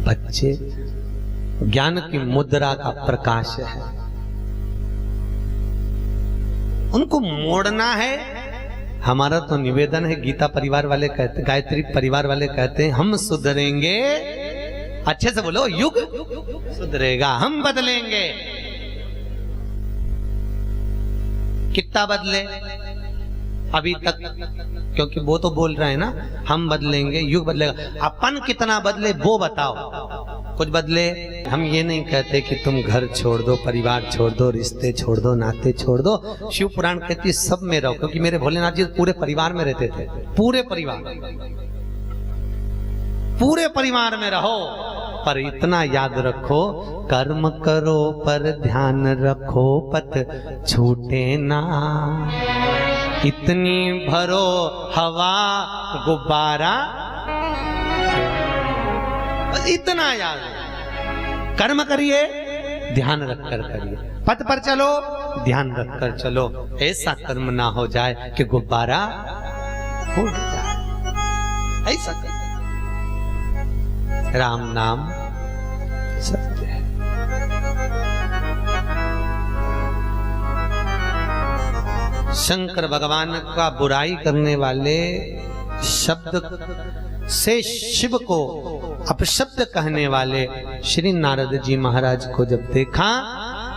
बच्चे ज्ञान की मुद्रा का प्रकाश है, उनको मोड़ना है। हमारा तो निवेदन है, गीता परिवार वाले कहते, गायत्री परिवार वाले कहते हैं, हम सुधरेंगे, अच्छे से बोलो, युग सुधरेगा, हम बदलेंगे। कितना बदले अभी तक, क्योंकि वो तो बोल रहे हैं ना हम बदलेंगे, युग बदलेगा। अपन कितना बदले वो बताओ, कुछ बदले। हम ये नहीं कहते कि तुम घर छोड़ दो, परिवार छोड़ दो, रिश्ते छोड़ दो, नाते छोड़ दो। शिव पुराण कहती है सब में रहो, क्योंकि मेरे भोलेनाथ जी पूरे परिवार में रहते थे, पूरे परिवार में रहो। पर इतना याद रखो, कर्म करो पर ध्यान रखो, पत छूटे ना। इतनी भरो हवा गुब्बारा, इतना याद है। कर्म करिए, ध्यान रखकर करिए, पथ पर चलो, ध्यान रखकर चलो। ऐसा कर्म ना हो जाए कि गुब्बारा फूट जाए, ऐसा कर्म। राम नाम सत्य है। शंकर भगवान का बुराई करने वाले शब्द से शिव को अपशब्द कहने वाले श्री नारद जी महाराज को जब देखा,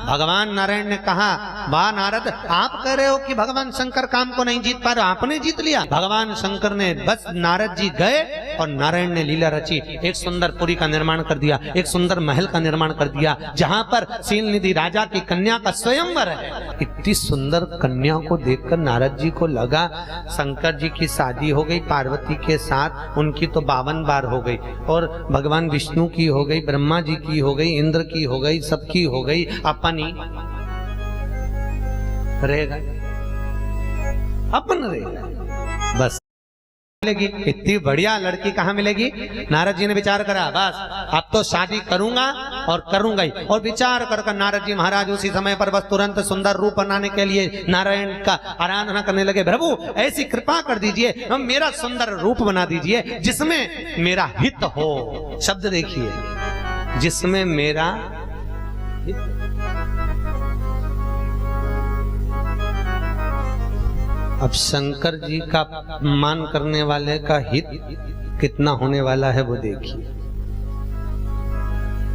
भगवान नारायण ने कहा, वाह नारद, आप कह रहे हो कि भगवान शंकर काम को नहीं जीत पा रहे, आपने जीत लिया। भगवान शंकर ने बस, नारद जी गए और नारायण ने लीला रची, एक सुंदर पुरी का निर्माण कर दिया, एक सुंदर महल का निर्माण कर दिया, जहां पर शीलनिधि राजा की कन्या का स्वयंवर है। इतनी सुंदर कन्या को देखकर नारद जी को लगा शंकर जी की शादी हो गई पार्वती के साथ, उनकी तो 52 बार हो गई, और भगवान विष्णु की हो गई, ब्रह्मा जी की हो गई, इंद्र की हो गई, सबकी हो गई, अपन रहेगा, अपन रहेगा। बस मिलेगी, इतनी बढ़िया लड़की कहाँ मिलेगी? नारद जी ने विचार करा, बस अब तो शादी करूंगा और करूंगा ही। और विचार कर नारद जी महाराज उसी समय पर बस तुरंत सुंदर रूप बनाने के लिए नारायण का आराधना करने लगे। प्रभु ऐसी कृपा कर दीजिए, मेरा सुंदर रूप बना दीजिए जिसमें मेरा हित हो। शब्द देखिए, जिसमें मेरा हित। अब शंकर जी का मान करने वाले का हित कितना होने वाला है वो देखिए।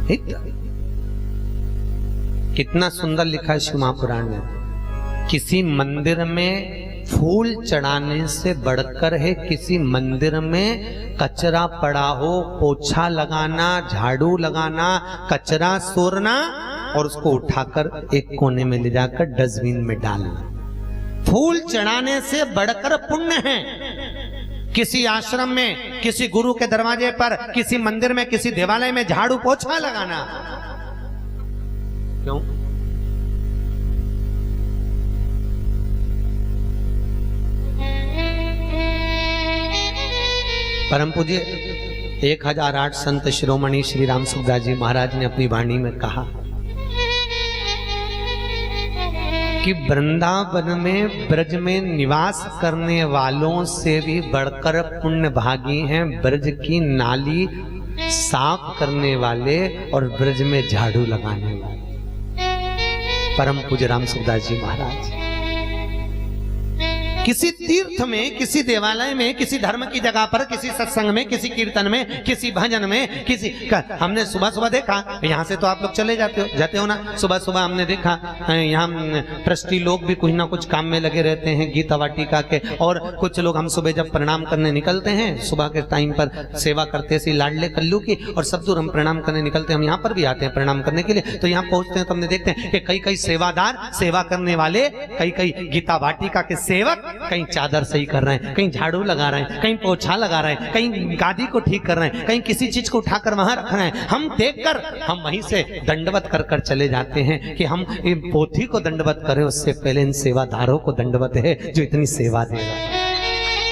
हित कितना सुंदर लिखा है शिव महापुराण में। किसी मंदिर में फूल चढ़ाने से बढ़कर है किसी मंदिर में कचरा पड़ा हो, पोछा लगाना, झाड़ू लगाना, कचरा सोरना और उसको उठाकर एक कोने में ले जाकर डस्टबिन में डालना। फूल चढ़ाने से बढ़कर पुण्य है। किसी आश्रम में, किसी गुरु के दरवाजे पर, किसी मंदिर में, किसी देवालय में झाड़ू पोछा लगाना। क्यों? परम पूज्य 1008 संत शिरोमणि श्री राम सुखदास जी महाराज ने अपनी वाणी में कहा कि वृंदावन में, ब्रज में निवास करने वालों से भी बढ़कर पुण्य भागी हैं ब्रज की नाली साफ करने वाले और ब्रज में झाड़ू लगाने वाले। परम पूज्य राम सुखदास जी महाराज किसी तीर्थ में, किसी देवालय में, किसी धर्म की जगह पर, किसी सत्संग में, किसी कीर्तन में, किसी भजन में, किसी हमने सुबह सुबह देखा, यहाँ से तो आप लोग चले जाते हो ना, सुबह सुबह हमने देखा यहाँ ट्रस्टी लोग भी कुछ ना कुछ काम में लगे रहते हैं गीता वाटिका के। और कुछ लोग, हम सुबह जब प्रणाम करने निकलते हैं सुबह के टाइम पर सेवा करते सी लाडले कल्लू की, और सब दूर हम प्रणाम करने निकलते हैं, हम यहाँ पर भी आते हैं प्रणाम करने के लिए। तो यहाँ पहुंचते हैं तो हमने देखते हैं कि कई सेवादार, सेवा करने वाले, कई गीता वाटिका के सेवक कहीं चादर सही कर रहे हैं, कहीं झाड़ू लगा रहे हैं, कहीं पोछा लगा रहे हैं, कहीं गादी को ठीक कर रहे हैं, कहीं किसी चीज को उठाकर वहां रख रहे हैं। हम देखकर हम वहीं से दंडवत कर चले जाते हैं कि हम इन पोथी को दंडवत करें, उससे पहले इन सेवादारों को दंडवत है जो इतनी सेवा दे रहे हैं,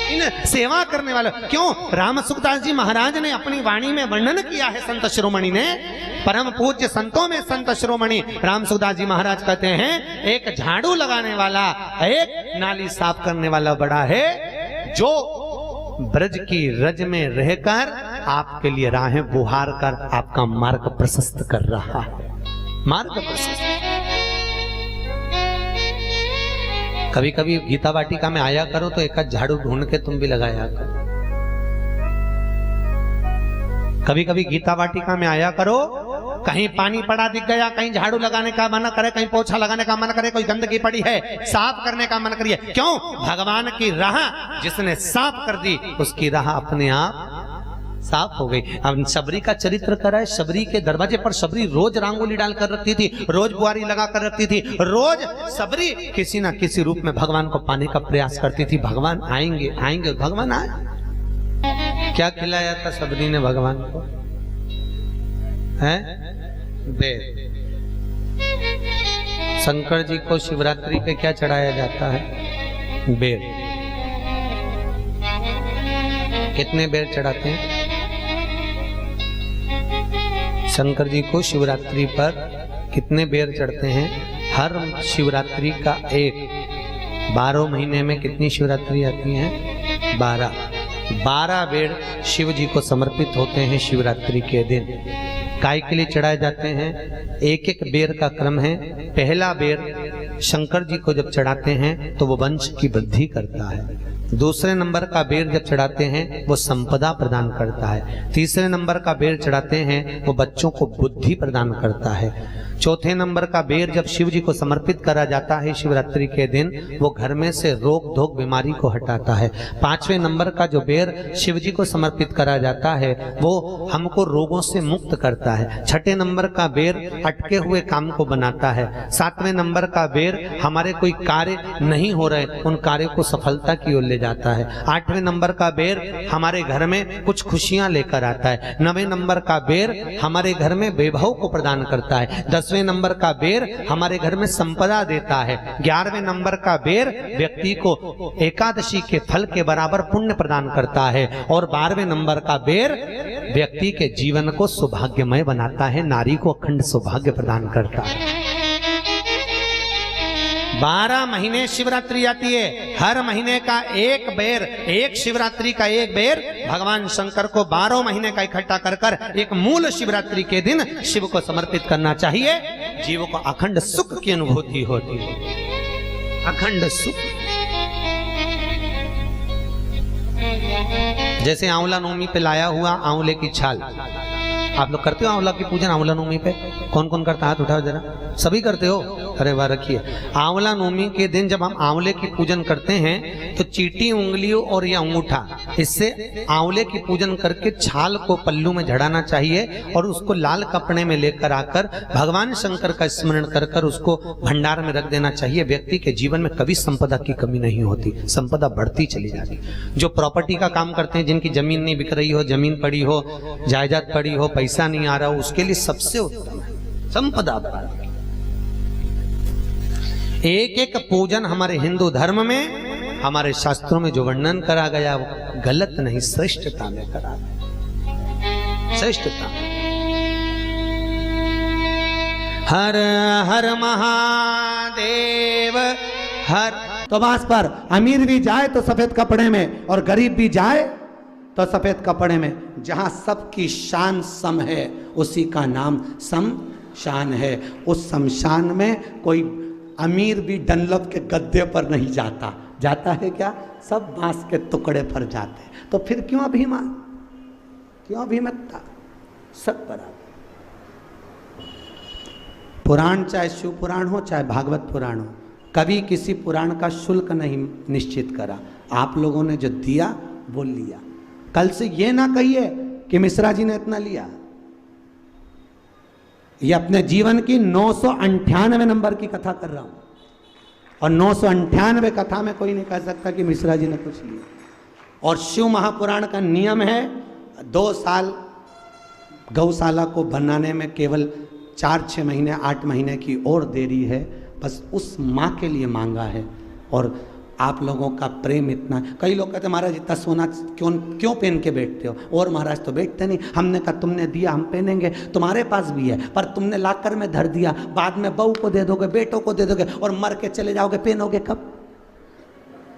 इन सेवा करने वाले। क्यों? राम सुखदास जी महाराज ने अपनी वाणी में वर्णन किया है, संत शिरोमणि ने, परम पूज्य संतों में संत शिरोमणि राम सुखदास जी महाराज कहते हैं, एक झाड़ू लगाने वाला, एक नाली साफ करने वाला बड़ा है, जो ब्रज की रज में रहकर आपके लिए राहें बुहार कर आपका मार्ग प्रशस्त कर रहा है, मार्ग प्रशस्त। कभी कभी गीता वाटिका में आया करो तो एक झाड़ू ढूंढ के तुम भी लगाया करो। कभी कभी गीता वाटिका में आया करो, कहीं पानी पड़ा दिख गया, कहीं झाड़ू लगाने का मन करे, कहीं पोछा लगाने का मन करे, कोई गंदगी पड़ी है साफ करने का मन करिए। क्यों? भगवान की राह जिसने साफ कर दी उसकी राह अपने आप साफ हो गई। अब शबरी का चरित्र करा है। शबरी के दरवाजे पर शबरी रोज रंगोली डालकर रखती थी, रोज बुआरी लगा कर रखती थी, रोज शबरी किसी ना किसी रूप में भगवान को पाने का प्रयास करती थी। भगवान आएंगे आएंगे, भगवान आए। क्या खिलाया था शबरी ने भगवान को? है बेर। शंकर जी को शिवरात्रि पे क्या चढ़ाया जाता है? बेर। कितने बेर चढ़ाते हैं शंकर जी को शिवरात्रि पर? कितने बेर चढ़ते हैं? हर शिवरात्रि का एक, 12 महीने में कितनी शिवरात्रि आती हैं? 12 बेर शिव जी को समर्पित होते हैं शिवरात्रि के दिन। काय के लिए चढ़ाए जाते हैं? एक एक बेर का क्रम है। पहला बेर शंकर जी को जब चढ़ाते हैं तो वो वंश की वृद्धि करता है। दूसरे नंबर का बेर जब चढ़ाते हैं वो संपदा प्रदान करता है। तीसरे नंबर का बेर चढ़ाते हैं वो बच्चों को बुद्धि प्रदान करता है। चौथे नंबर का बेर जब शिव जी को समर्पित करा जाता है शिवरात्रि के दिन, वो घर में से रोग धोग बीमारी को हटाता है। 5वें नंबर का जो बेर शिव जी को समर्पित करा जाता है वो हमको रोगों से मुक्त करता है। 6ठे नंबर का बेर अटके हुए काम को बनाता है। 7वें नंबर का बेर हमारे कोई कार्य नहीं हो रहे उन कार्यों को सफलता की ओर ले जाता है। 8वें नंबर का बेर हमारे घर में कुछ खुशियां लेकर आता है। 9वें नंबर का बेर हमारे घर में वैभव को प्रदान करता है। 10वें नंबर का बेर हमारे घर में संपदा देता है। 11वें नंबर का बेर व्यक्ति को एकादशी के फल के बराबर पुण्य प्रदान करता है। और 12वें नंबर का बेर व्यक्ति के जीवन को सौभाग्यमय बनाता है, नारी को अखंड सौभाग्य प्रदान करता है। 12 महीने शिवरात्रि आती है। हर महीने का एक बेर, एक शिवरात्रि का एक बेर भगवान शंकर को 12 महीने का इकट्ठा कर कर एक मूल शिवरात्रि के दिन शिव को समर्पित करना चाहिए। जीव को अखंड सुख की अनुभूति होती है, अखंड सुख। जैसे आंवला नवमी पे लाया हुआ आंवले की छाल, आप लोग करते हो आंवला की पूजन? आंवला नवमी पे कौन कौन करता? हाथ उठाओ जरा। सभी करते हो? अरे वाह, रखिए। आंवला नवमी के दिन जब हम आंवले की पूजन करते हैं तो चीटी उंगलियों और या अंगूठा, इससे आंवले की पूजन करके छाल को पल्लू में झड़ाना चाहिए और उसको लाल कपड़े में लेकर आकर भगवान शंकर का स्मरण कर कर उसको भंडार में रख देना चाहिए। व्यक्ति के जीवन में कभी संपदा की कमी नहीं होती, संपदा बढ़ती चली जाती। जो प्रॉपर्टी का काम करते हैं, जिनकी जमीन नहीं बिक रही हो, जमीन पड़ी हो, जायदाद पड़ी हो, पैसा नहीं आ रहा हो, उसके लिए सबसे उत्तम है संपदा। एक एक पूजन हमारे हिंदू धर्म में, हमारे शास्त्रों में जो वर्णन करा गया वो गलत नहीं, श्रेष्ठता में करा गया, श्रेष्ठता। हर हर महादेव हर। तो वहां पर अमीर भी जाए तो सफेद कपड़े में और गरीब भी जाए तो सफेद कपड़े में। जहां सबकी शान सम है उसी का नाम शमशान है। उस शमशान में कोई अमीर भी डनलप के गद्दे पर नहीं जाता। जाता है क्या? सब बांस के टुकड़े पर जाते हैं। तो फिर क्यों अभिमान, क्यों अभिमतता? सब बराबर। पुराण चाहे शिव पुराण हो चाहे भागवत पुराण हो, कभी किसी पुराण का शुल्क नहीं निश्चित करा। आप लोगों ने जो दिया वो लिया। कल से ये ना कहिए कि मिश्रा जी ने इतना लिया। ये अपने जीवन की 998 नंबर की कथा कर रहा हूं और 998 कथा में कोई नहीं कह सकता कि मिश्रा जी ने कुछ लिया। और शिव महापुराण का नियम है 2 साल गौशाला को बनाने में केवल 4-6 महीने 8 महीने की और देरी है, बस उस माँ के लिए मांगा है। और आप लोगों का प्रेम इतना। कई लोग कहते महाराज इतना सोना क्यों पहन के बैठते हो? और महाराज तो बैठते नहीं। हमने कहा तुमने दिया हम पहनेंगे, तुम्हारे पास भी है पर तुमने लाकर में धर दिया, बाद में बहू को दे दोगे, बेटों को दे दोगे और मर के चले जाओगे, पहनोगे कब?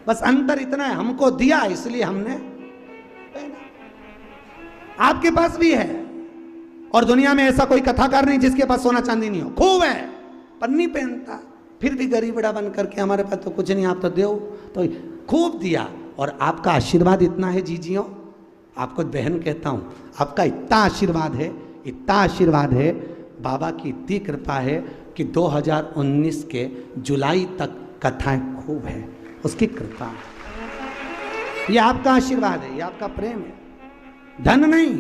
बस अंतर इतना है, हमको दिया इसलिए हमने पहना। आपके पास भी है, और दुनिया में ऐसा कोई कथाकार नहीं जिसके पास सोना चांदी नहीं हो, खूब है पर नहीं पहनता, फिर भी गरीबड़ा बन करके हमारे पास तो कुछ नहीं, आप तो दो, तो खूब दिया। और आपका आशीर्वाद इतना है जीजियों, आपको बहन कहता हूं, आपका इतना आशीर्वाद है, इतना आशीर्वाद है, बाबा की इतनी कृपा है कि 2019 के जुलाई तक कथाएं खूब है, उसकी कृपा। ये आपका आशीर्वाद है, ये आपका प्रेम है, धन नहीं,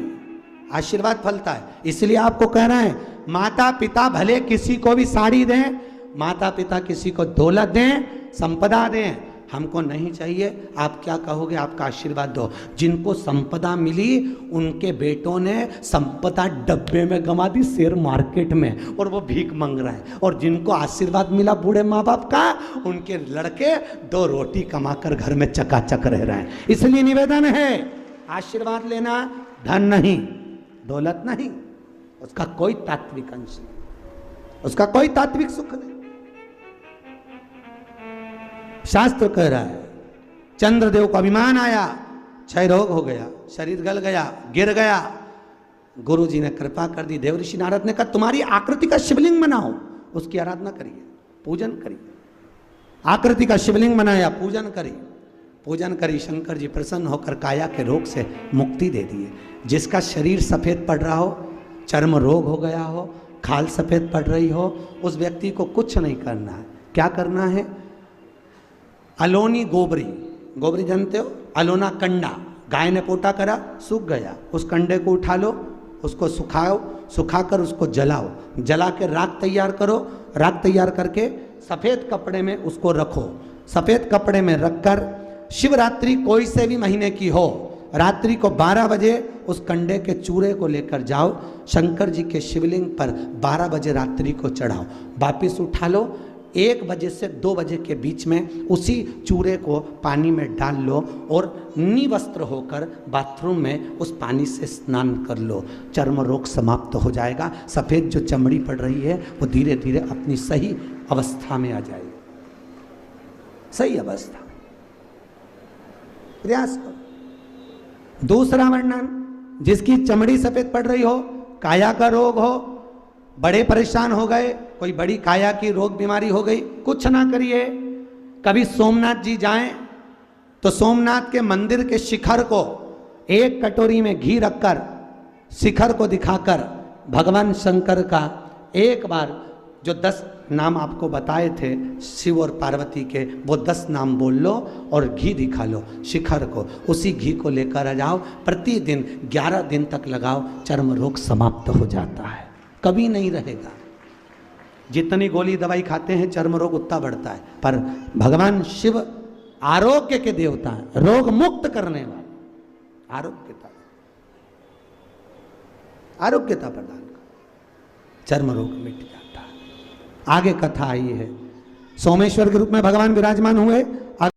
आशीर्वाद फलता है। इसलिए आपको कह रहे हैं, माता पिता भले किसी को भी साड़ी दें, माता पिता किसी को दौलत दें, संपदा दें, हमको नहीं चाहिए। आप क्या कहोगे? आपका आशीर्वाद दो। जिनको संपदा मिली उनके बेटों ने संपदा डब्बे में गंवा दी, शेयर मार्केट में, और वो भीख मांग रहे हैं। और जिनको आशीर्वाद मिला बूढ़े माँ बाप का, उनके लड़के 2 रोटी कमाकर घर में चकाचक रह रहे हैं। इसलिए निवेदन है, आशीर्वाद लेना धन नहीं, दौलत नहीं, उसका कोई तात्विक अंश नहीं, उसका कोई तात्विक सुख नहीं। शास्त्र कह रहा है, चंद्रदेव को अभिमान आया, क्षय रोग हो गया, शरीर गल गया, गिर गया, गुरु जी ने कृपा कर दी। देवऋषि नारद ने कहा तुम्हारी आकृति का शिवलिंग बनाओ, उसकी आराधना करिए, पूजन करिए। आकृति का शिवलिंग बनाया, पूजन करिए, पूजन करी, शंकर जी प्रसन्न होकर काया के रोग से मुक्ति दे दिए। जिसका शरीर सफेद पड़ रहा हो, चर्म रोग हो गया हो, खाल सफेद पड़ रही हो, उस व्यक्ति को कुछ नहीं करना है। क्या करना है? अलोनी गोबरी, गोबरी जानते हो, अलोना कंडा, गाय ने पोटा करा, सूख गया, उस कंडे को उठा लो, उसको सुखाओ, सुखाकर उसको जलाओ, जला के राख तैयार करो, राख तैयार करके सफ़ेद कपड़े में उसको रखो, सफ़ेद कपड़े में रखकर शिवरात्रि कोई से भी महीने की हो, रात्रि को 12 बजे उस कंडे के चूरे को लेकर जाओ, शंकर जी के शिवलिंग पर 12 बजे रात्रि को चढ़ाओ, वापिस उठा लो, 1 बजे से 2 बजे के बीच में उसी चूरे को पानी में डाल लो और निवस्त्र होकर बाथरूम में उस पानी से स्नान कर लो। चर्म रोग समाप्त हो जाएगा, सफ़ेद जो चमड़ी पड़ रही है वो धीरे धीरे अपनी सही अवस्था में आ जाएगी, सही अवस्था। प्रयास करो। दूसरा वर्णन, जिसकी चमड़ी सफ़ेद पड़ रही हो, काया का रोग हो, बड़े परेशान हो गए, कोई बड़ी काया की रोग बीमारी हो गई, कुछ ना करिए। कभी सोमनाथ जी जाएं तो सोमनाथ के मंदिर के शिखर को 1 कटोरी में घी रखकर, शिखर को दिखाकर भगवान शंकर का एक बार जो 10 नाम आपको बताए थे शिव और पार्वती के, वो 10 नाम बोल लो और घी दिखा लो शिखर को, उसी घी को लेकर आ जाओ, प्रतिदिन 11 दिन तक लगाओ, चर्म रोग समाप्त हो जाता है, कभी नहीं रहेगा। जितनी गोली दवाई खाते हैं चर्म रोग उतना बढ़ता है, पर भगवान शिव आरोग्य के देवता हैं, रोग मुक्त करने वाले, आरोग्यता प्रदान कर, चर्म रोग मिट जाता है। आगे कथा आई है, सोमेश्वर के रूप में भगवान विराजमान हुए,